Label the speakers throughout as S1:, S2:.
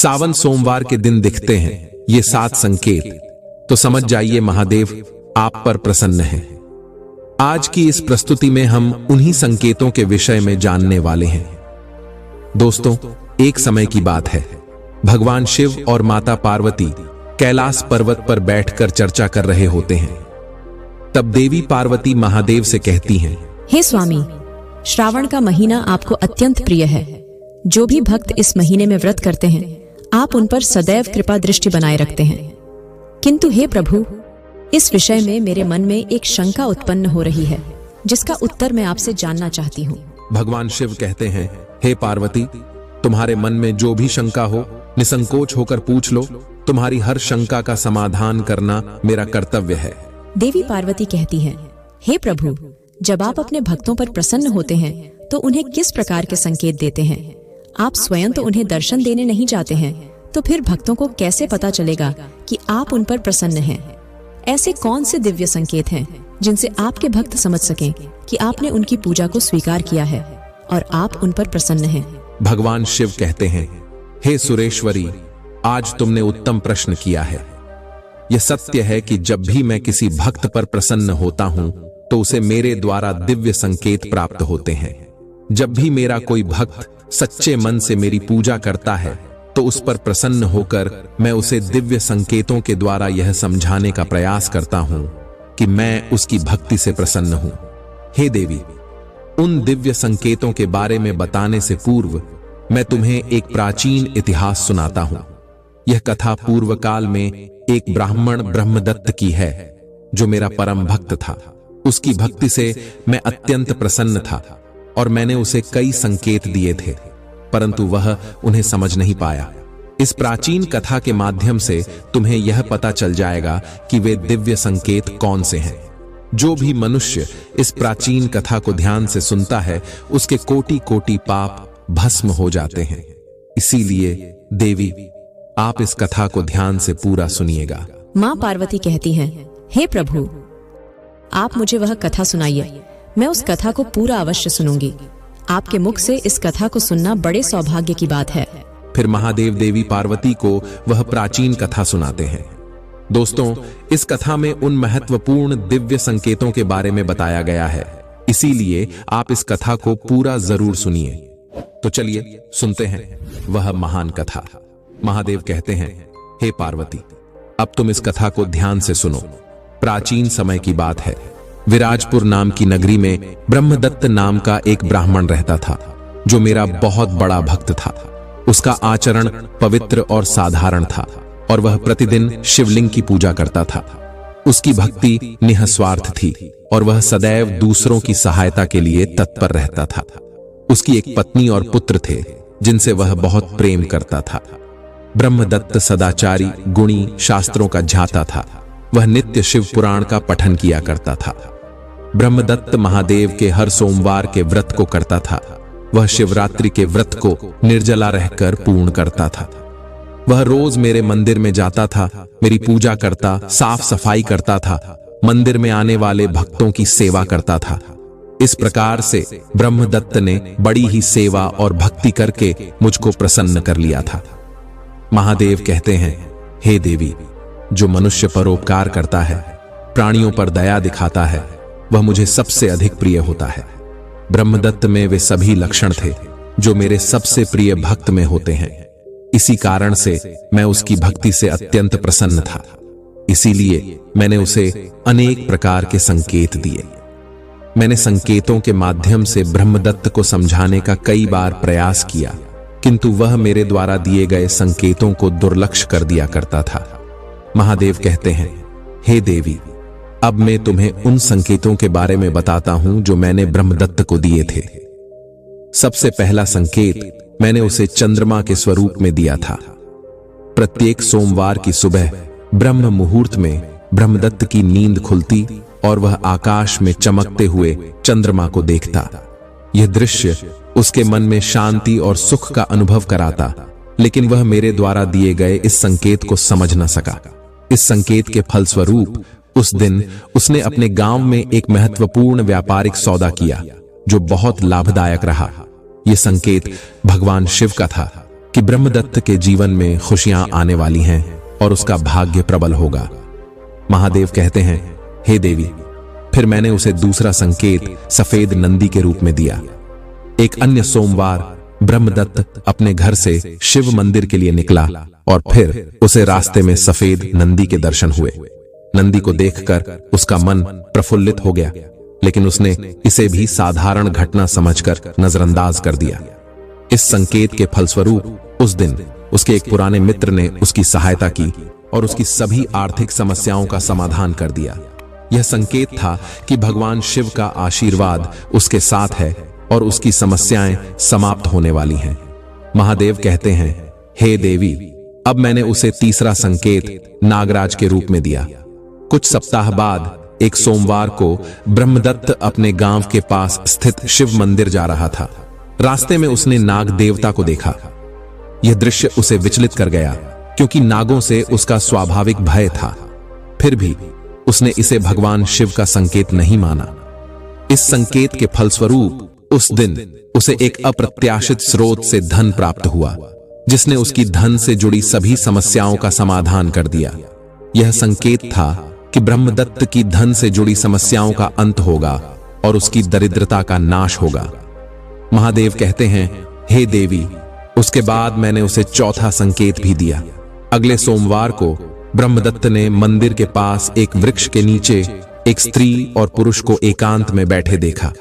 S1: सावन सोमवार के दिन दिखते हैं ये 7 संकेत, तो समझ जाइए महादेव आप पर प्रसन्न हैं। आज की इस प्रस्तुति में हम उन्हीं संकेतों के विषय में जानने वाले हैं। दोस्तों, एक समय की बात है, भगवान शिव और माता पार्वती कैलाश पर्वत पर बैठकर चर्चा कर रहे होते हैं। तब देवी पार्वती महादेव से कहती हैं,
S2: हे स्वामी, श्रावण का महीना आपको अत्यंत प्रिय है। जो भी भक्त इस महीने में व्रत करते हैं, आप उन पर सदैव कृपा दृष्टि बनाए रखते हैं। किंतु हे प्रभु, इस विषय में मेरे मन में एक शंका उत्पन्न हो रही है, जिसका उत्तर मैं आपसे जानना चाहती हूँ।
S1: भगवान शिव कहते हैं, हे पार्वती, तुम्हारे मन में जो भी शंका हो निसंकोच होकर पूछ लो। तुम्हारी हर शंका का समाधान करना मेरा कर्तव्य है।
S2: देवी पार्वती कहती हैं, हे प्रभु, जब आप अपने भक्तों पर प्रसन्न होते हैं तो उन्हें किस प्रकार के संकेत देते हैं? आप स्वयं तो उन्हें दर्शन देने नहीं जाते हैं, तो फिर भक्तों को कैसे पता चलेगा कि आप उन पर प्रसन्न हैं? ऐसे कौन से दिव्य संकेत हैं जिनसे आपके भक्त समझ सकें कि आपने उनकी पूजा को स्वीकार किया है और आप उन पर प्रसन्न हैं?
S1: भगवान शिव कहते हैं, हे सुरेश्वरी, आज तुमने उत्तम प्रश्न किया है। यह सत्य है कि जब भी मैं किसी भक्त पर प्रसन्न होता हूं तो उसे मेरे द्वारा दिव्य संकेत प्राप्त होते हैं। जब भी मेरा कोई भक्त सच्चे मन से मेरी पूजा करता है तो उस पर प्रसन्न होकर मैं उसे दिव्य संकेतों के द्वारा यह समझाने का प्रयास करता हूं कि मैं उसकी भक्ति से प्रसन्न हूं। हे देवी, उन दिव्य संकेतों के बारे में बताने से पूर्व मैं तुम्हें एक प्राचीन इतिहास सुनाता हूं। यह कथा पूर्व काल में एक ब्राह्मण ब्रह्मदत्त की है, जो मेरा परम भक्त था। उसकी भक्ति से मैं अत्यंत प्रसन्न था और मैंने उसे कई संकेत दिए थे, परंतु वह उन्हें समझ नहीं पाया। इस प्राचीन कथा के माध्यम से तुम्हें यह पता चल जाएगा कि वे दिव्य संकेत कौन से हैं। जो भी मनुष्य इस प्राचीन कथा को ध्यान से सुनता है, उसके कोटि कोटि पाप भस्म हो जाते हैं। इसीलिए देवी, आप इस कथा को ध्यान से पूरा सुनिएगा।
S2: मां पार्वती कहती हैं, हे प्रभु, आप मुझे वह कथा सुनाइए। मैं उस कथा को पूरा अवश्य सुनूंगी। आपके मुख से इस कथा को सुनना बड़े सौभाग्य की बात है।
S1: फिर महादेव देवी पार्वती को वह प्राचीन कथा सुनाते हैं। दोस्तों, इस कथा में उन महत्वपूर्ण दिव्य संकेतों के बारे में बताया गया है, इसीलिए आप इस कथा को पूरा जरूर सुनिए। तो चलिए सुनते हैं वह महान कथा। महादेव कहते हैं, हे पार्वती, अब तुम इस कथा को ध्यान से सुनो। प्राचीन समय की बात है। विराजपुर नाम की नगरी में ब्रह्मदत्त नाम का एक ब्राह्मण रहता था, जो मेरा बहुत बड़ा भक्त था। उसका आचरण पवित्र और साधारण था और वह प्रतिदिन शिवलिंग की पूजा करता था। उसकी भक्ति निःस्वार्थ थी और वह सदैव दूसरों की सहायता के लिए तत्पर रहता था। उसकी एक पत्नी और पुत्र थे, जिनसे वह बहुत प्रेम करता था। ब्रह्मदत्त सदाचारी, गुणी, शास्त्रों का झाता था। वह नित्य शिव पुराण का पठन किया करता था। ब्रह्मदत्त महादेव के हर सोमवार के व्रत को करता था। वह शिवरात्रि के व्रत को निर्जला रहकर पूर्ण करता था। वह रोज मेरे मंदिर में जाता था, मेरी पूजा करता, साफ सफाई करता था, मंदिर में आने वाले भक्तों की सेवा करता था। इस प्रकार से ब्रह्मदत्त ने बड़ी ही सेवा और भक्ति करके मुझको प्रसन्न कर लिया था। महादेव कहते हैं, हे देवी, जो मनुष्य परोपकार करता है, प्राणियों पर दया दिखाता है, वह मुझे सबसे अधिक प्रिय होता है। ब्रह्मदत्त में वे सभी लक्षण थे जो मेरे सबसे प्रिय भक्त में होते हैं। इसी कारण से मैं उसकी भक्ति से अत्यंत प्रसन्न था। इसीलिए मैंने उसे अनेक प्रकार के संकेत दिए। मैंने संकेतों के माध्यम से ब्रह्मदत्त को समझाने का कई बार प्रयास किया, किंतु वह मेरे द्वारा दिए गए संकेतों को दुर्लक्ष्य कर दिया करता था। महादेव कहते हैं, हे देवी, अब मैं तुम्हें उन संकेतों के बारे में बताता हूं जो मैंने ब्रह्मदत्त को दिए थे। सबसे पहला संकेत मैंने उसे चंद्रमा के स्वरूप में दिया था। प्रत्येक सोमवार की सुबह ब्रह्म मुहूर्त में ब्रह्मदत्त की नींद खुलती और वह आकाश में चमकते हुए चंद्रमा को देखता। यह दृश्य उसके मन में शांति और सुख का अनुभव कराता, लेकिन वह मेरे द्वारा दिए गए इस संकेत को समझ न सका। इस संकेत के फलस्वरूप उस दिन उसने अपने गांव में एक महत्वपूर्ण व्यापारिक सौदा किया, जो बहुत लाभदायक रहा। यह संकेत भगवान शिव का था। कि ब्रह्मदत्त के जीवन में खुशियां आने वाली हैं और उसका भाग्य प्रबल होगा। महादेव कहते हैं, हे देवी, फिर मैंने उसे दूसरा संकेत सफेद नंदी के रूप में दिया। एक अन्य सोमवार ब्रह्मदत्त अपने घर से शिव मंदिर के लिए निकला और फिर उसे रास्ते में सफेद नंदी के दर्शन हुए। नंदी को देखकर उसका मन प्रफुल्लित हो गया, लेकिन उसने इसे भी साधारण घटना समझकर नजरअंदाज कर दिया। इस संकेत के फलस्वरूप उस दिन उसके एक पुराने मित्र ने उसकी सहायता की और उसकी सभी आर्थिक समस्याओं का समाधान कर दिया। यह संकेत था कि भगवान शिव का आशीर्वाद उसके साथ है और उसकी समस्याएं समाप्त होने वाली हैं। महादेव कहते हैं, हे देवी, अब मैंने उसे तीसरा संकेत नागराज के रूप में दिया। कुछ सप्ताह बाद एक सोमवार को ब्रह्मदत्त अपने गांव के पास स्थित शिव मंदिर जा रहा था। रास्ते में उसने नाग देवता को देखा। यह दृश्य उसे विचलित कर गया, क्योंकि नागों से उसका स्वाभाविक भय था। फिर भी उसने इसे भगवान शिव का संकेत नहीं माना। इस संकेत के फलस्वरूप उस दिन उसे एक अप्रत्याशित स्रोत से धन प्राप्त हुआ, जिसने उसकी धन से जुड़ी सभी समस्याओं का समाधान कर दिया। यह संकेत था कि ब्रह्मदत्त की धन से जुड़ी समस्याओं का अंत होगा और उसकी दरिद्रता का नाश होगा। महादेव कहते हैं, हे देवी, उसके बाद मैंने उसे चौथा संकेत भी दिया। अगले सोमवार को ब्रह्मदत्त ने मंदिर के पास एक वृक्ष के नीचे एक स्त्री और पुरुष को एकांत में बैठे देखा।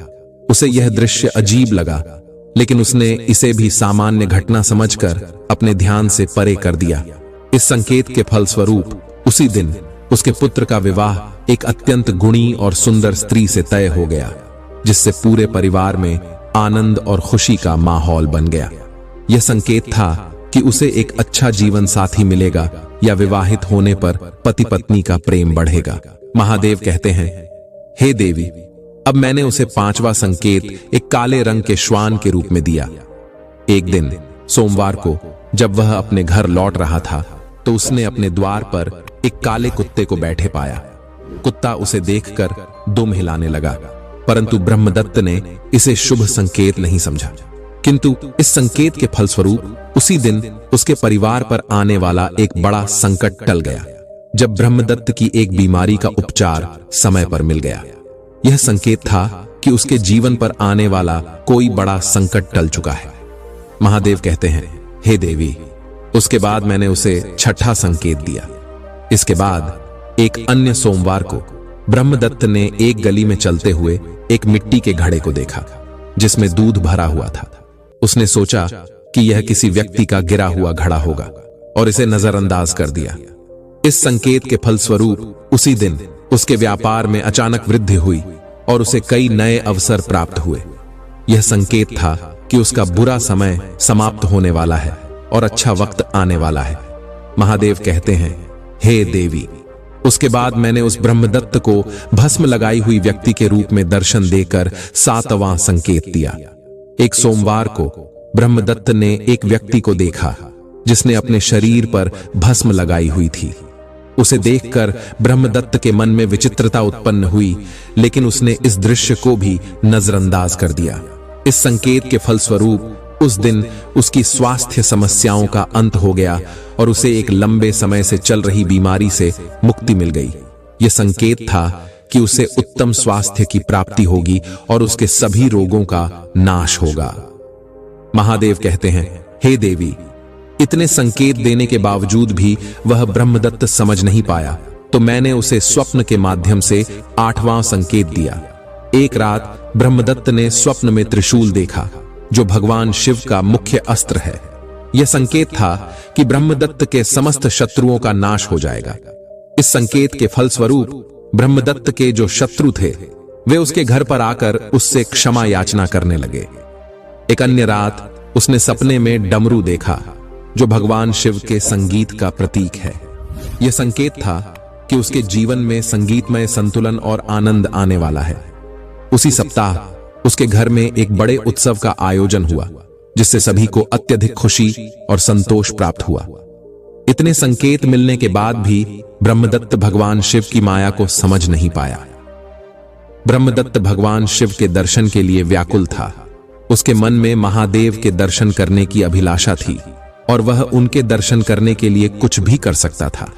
S1: उसे यह दृश्य अजीब लगा, लेकिन उसने इसे भी सामान्य घटना समझकर अपने ध्यान से परे कर दिया। इस संकेत के फलस्वरूप उसी दिन उसके पुत्र का विवाह एक अत्यंत गुणी और सुंदर स्त्री से तय हो गया, जिससे पूरे परिवार में आनंद और खुशी का माहौल बन गया। यह संकेत था कि उसे एक अच्छा जीवन साथी मिलेगा या विवाहित होने पर पति पत्नी का प्रेम बढ़ेगा। महादेव कहते हैं, हे देवी, अब मैंने उसे पांचवा संकेत एक काले रंग के श्वान के रूप में दिया। एक दिन सोमवार को जब वह अपने घर लौट रहा था, तो उसने अपने द्वार पर एक काले कुत्ते को बैठे पाया। कुत्ता उसे देखकर दुम हिलाने लगा, परंतु ब्रह्मदत्त ने इसे शुभ संकेत नहीं समझा। किंतु इस संकेत के फलस्वरूप उसी दिन उसके परिवार पर आने वाला एक बड़ा संकट टल गया, जब ब्रह्मदत्त की एक बीमारी का उपचार समय पर मिल गया। यह संकेत था कि उसके जीवन पर आने वाला कोई बड़ा संकट टल चुका है। महादेव कहते हैं, हे देवी, उसके बाद मैंने उसे छठा संकेत दिया। इसके बाद एक अन्य सोमवार को ब्रह्मदत्त ने एक गली में चलते हुए एक मिट्टी के घड़े को देखा, जिसमें दूध भरा हुआ था। उसने सोचा कि यह किसी व्यक्ति का गिरा हुआ घड़ा होगा और इसे नजरअंदाज कर दिया। इस संकेत के फलस्वरूप उसी दिन उसके व्यापार में अचानक वृद्धि हुई और उसे कई नए अवसर प्राप्त हुए। यह संकेत था कि उसका बुरा समय समाप्त होने वाला है और अच्छा वक्त आने वाला है। महादेव कहते हैं, हे देवी, उसके बाद मैंने उस ब्रह्मदत्त को भस्म लगाई हुई व्यक्ति के रूप में दर्शन देकर सातवां संकेत दिया। एक सोमवार को ब्रह्मदत्त ने एक व्यक्ति को देखा, जिसने अपने शरीर पर भस्म लगाई हुई थी। उसे देखकर ब्रह्मदत्त के मन में विचित्रता उत्पन्न हुई, लेकिन उसने इस दृश्य को भी नजरअंदाज कर दिया। इस संकेत के फलस्वरूप उस दिन उसकी स्वास्थ्य समस्याओं का अंत हो गया और उसे एक लंबे समय से चल रही बीमारी से मुक्ति मिल गई। यह संकेत था कि उसे उत्तम स्वास्थ्य की प्राप्ति होगी और उसके सभी रोगों का नाश होगा। महादेव कहते हैं, हे देवी, इतने संकेत देने के बावजूद भी वह ब्रह्मदत्त समझ नहीं पाया, तो मैंने उसे स्वप्न के माध्यम से आठवां संकेत दिया। एक रात ब्रह्मदत्त ने स्वप्न में त्रिशूल देखा, जो भगवान शिव का मुख्य अस्त्र है। यह संकेत था कि ब्रह्मदत्त के समस्त शत्रुओं का नाश हो जाएगा। इस संकेत के फलस्वरूप ब्रह्मदत्त के जो शत्रु थे, वे उसके घर पर आकर उससे क्षमा याचना करने लगे। एक अन्य रात उसने सपने में डमरू देखा, जो भगवान शिव के संगीत का प्रतीक है। यह संकेत था कि उसके जीवन में संगीतमय संतुलन और आनंद आने वाला है। उसी सप्ताह उसके घर में एक बड़े उत्सव का आयोजन हुआ, जिससे सभी को अत्यधिक खुशी और संतोष प्राप्त हुआ। इतने संकेत मिलने के बाद भी ब्रह्मदत्त भगवान शिव की माया को समझ नहीं पाया। ब्रह्मदत्त भगवान शिव के दर्शन के लिए व्याकुल था। उसके मन में महादेव के दर्शन करने की अभिलाषा थी, और वह उनके दर्शन करने के लिए कुछ भी कर सकता था।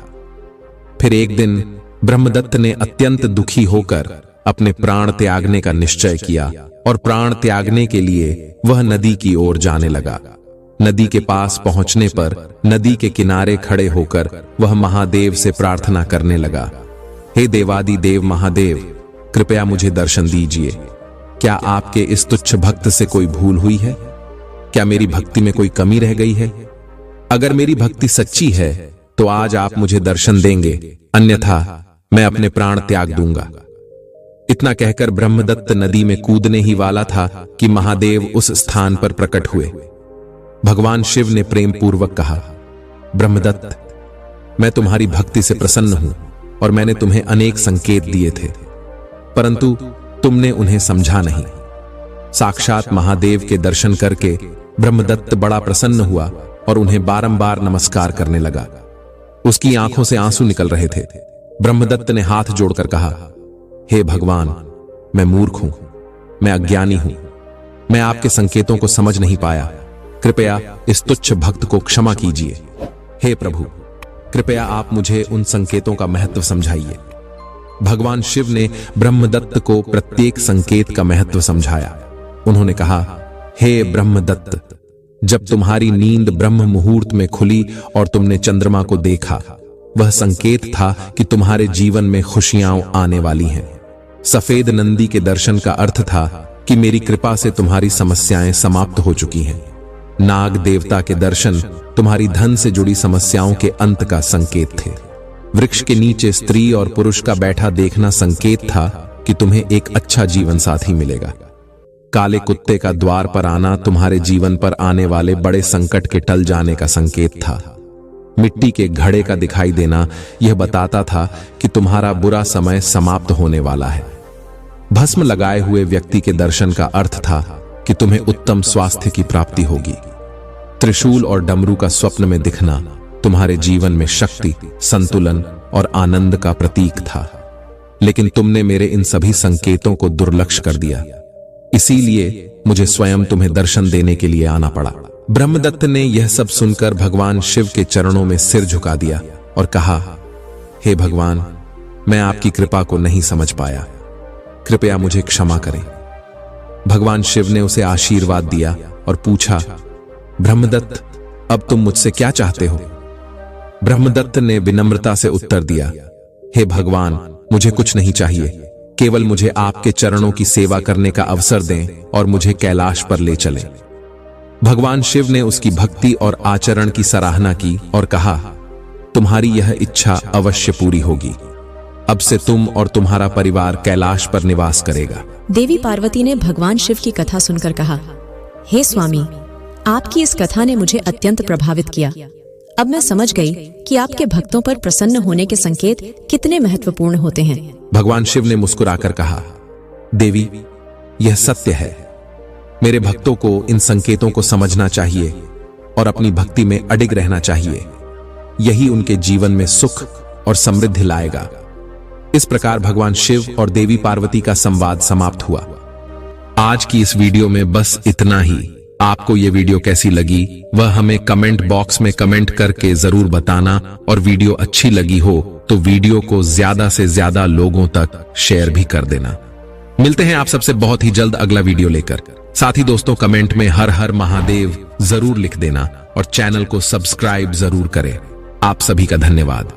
S1: फिर एक दिन ब्रह्मदत्त ने अत्यंत दुखी होकर अपने प्राण त्यागने का निश्चय किया और प्राण त्यागने के लिए वह नदी की ओर जाने लगा। नदी के पास पहुंचने पर नदी के किनारे खड़े होकर वह महादेव से प्रार्थना करने लगा, हे देवादि देव महादेव, कृपया मुझे दर्शन दीजिए। क्या आपके इस तुच्छ भक्त से कोई भूल हुई है? क्या मेरी भक्ति में कोई कमी रह गई है? अगर मेरी भक्ति सच्ची है तो आज आप मुझे दर्शन देंगे, अन्यथा मैं अपने प्राण त्याग दूंगा। इतना कहकर ब्रह्मदत्त नदी में कूदने ही वाला था कि महादेव उस स्थान पर प्रकट हुए। भगवान शिव ने प्रेम पूर्वक कहा, ब्रह्मदत्त, मैं तुम्हारी भक्ति से प्रसन्न हूं और मैंने तुम्हें अनेक संकेत दिए थे, परंतु तुमने उन्हें समझा नहीं। साक्षात महादेव के दर्शन करके ब्रह्मदत्त बड़ा प्रसन्न हुआ और उन्हें बारंबार नमस्कार करने लगा। उसकी आंखों से आंसू निकल रहे थे। ब्रह्मदत्त ने हाथ जोड़कर कहा, हे भगवान, मैं मूर्ख हूं, मैं अज्ञानी हूं, मैं आपके संकेतों को समझ नहीं पाया। कृपया इस तुच्छ भक्त को क्षमा कीजिए। हे प्रभु, कृपया आप मुझे उन संकेतों का महत्व समझाइए। भगवान शिव ने ब्रह्मदत्त को प्रत्येक संकेत का महत्व समझाया। उन्होंने कहा, हे ब्रह्मदत्त, जब तुम्हारी नींद ब्रह्म मुहूर्त में खुली और तुमने चंद्रमा को देखा, वह संकेत था कि तुम्हारे जीवन में खुशियां आने वाली हैं। सफेद नंदी के दर्शन का अर्थ था कि मेरी कृपा से तुम्हारी समस्याएं समाप्त हो चुकी हैं। नाग देवता के दर्शन तुम्हारी धन से जुड़ी समस्याओं के अंत का संकेत थे। वृक्ष के नीचे स्त्री और पुरुष का बैठा देखना संकेत था कि तुम्हें एक अच्छा जीवन साथी मिलेगा। काले कुत्ते का द्वार पर आना तुम्हारे जीवन पर आने वाले बड़े संकट के टल जाने का संकेत था। मिट्टी के घड़े का दिखाई देना यह बताता था कि तुम्हारा बुरा समय समाप्त होने वाला है। भस्म लगाए हुए व्यक्ति के दर्शन का अर्थ था कि तुम्हें उत्तम स्वास्थ्य की प्राप्ति होगी। त्रिशूल और डमरू का स्वप्न में दिखना तुम्हारे जीवन में शक्ति, संतुलन और आनंद का प्रतीक था। लेकिन तुमने मेरे इन सभी संकेतों को दुर्लक्ष्य कर दिया, इसीलिए मुझे स्वयं तुम्हें दर्शन देने के लिए आना पड़ा। ब्रह्मदत्त ने यह सब सुनकर भगवान शिव के चरणों में सिर झुका दिया और कहा, हे भगवान, मैं आपकी कृपा को नहीं समझ पाया, कृपया मुझे क्षमा करें। भगवान शिव ने उसे आशीर्वाद दिया और पूछा, ब्रह्मदत्त, अब तुम मुझसे क्या चाहते हो? ब्रह्मदत्त ने विनम्रता से उत्तर दिया, हे भगवान, मुझे कुछ नहीं चाहिए, केवल मुझे आपके चरणों की सेवा करने का अवसर दें और मुझे कैलाश पर ले चलें। भगवान शिव ने उसकी भक्ति और आचरण की सराहना की और कहा, तुम्हारी यह इच्छा अवश्य पूरी होगी। अब से तुम और तुम्हारा परिवार कैलाश पर निवास करेगा।
S2: देवी पार्वती ने भगवान शिव की कथा सुनकर कहा, हे स्वामी, आपकी इस कथा ने मुझे अत्यंत प्रभावित किया। अब मैं समझ गई कि आपके भक्तों पर प्रसन्न होने के संकेत कितने महत्वपूर्ण होते हैं।
S1: भगवान शिव ने मुस्कुराकर कहा, देवी, यह सत्य है। मेरे भक्तों को इन संकेतों को समझना चाहिए और अपनी भक्ति में अडिग रहना चाहिए। यही उनके जीवन में सुख और समृद्धि लाएगा। इस प्रकार भगवान शिव और देवी पार्वती का संवाद समाप्त हुआ। आज की इस वीडियो में बस इतना ही। आपको ये वीडियो कैसी लगी वह हमें कमेंट बॉक्स में कमेंट करके जरूर बताना, और वीडियो अच्छी लगी हो तो वीडियो को ज्यादा से ज्यादा लोगों तक शेयर भी कर देना। मिलते हैं आप सबसे बहुत ही जल्द अगला वीडियो लेकर। साथ ही दोस्तों, कमेंट में हर हर महादेव जरूर लिख देना और चैनल को सब्सक्राइब जरूर करें। आप सभी का धन्यवाद।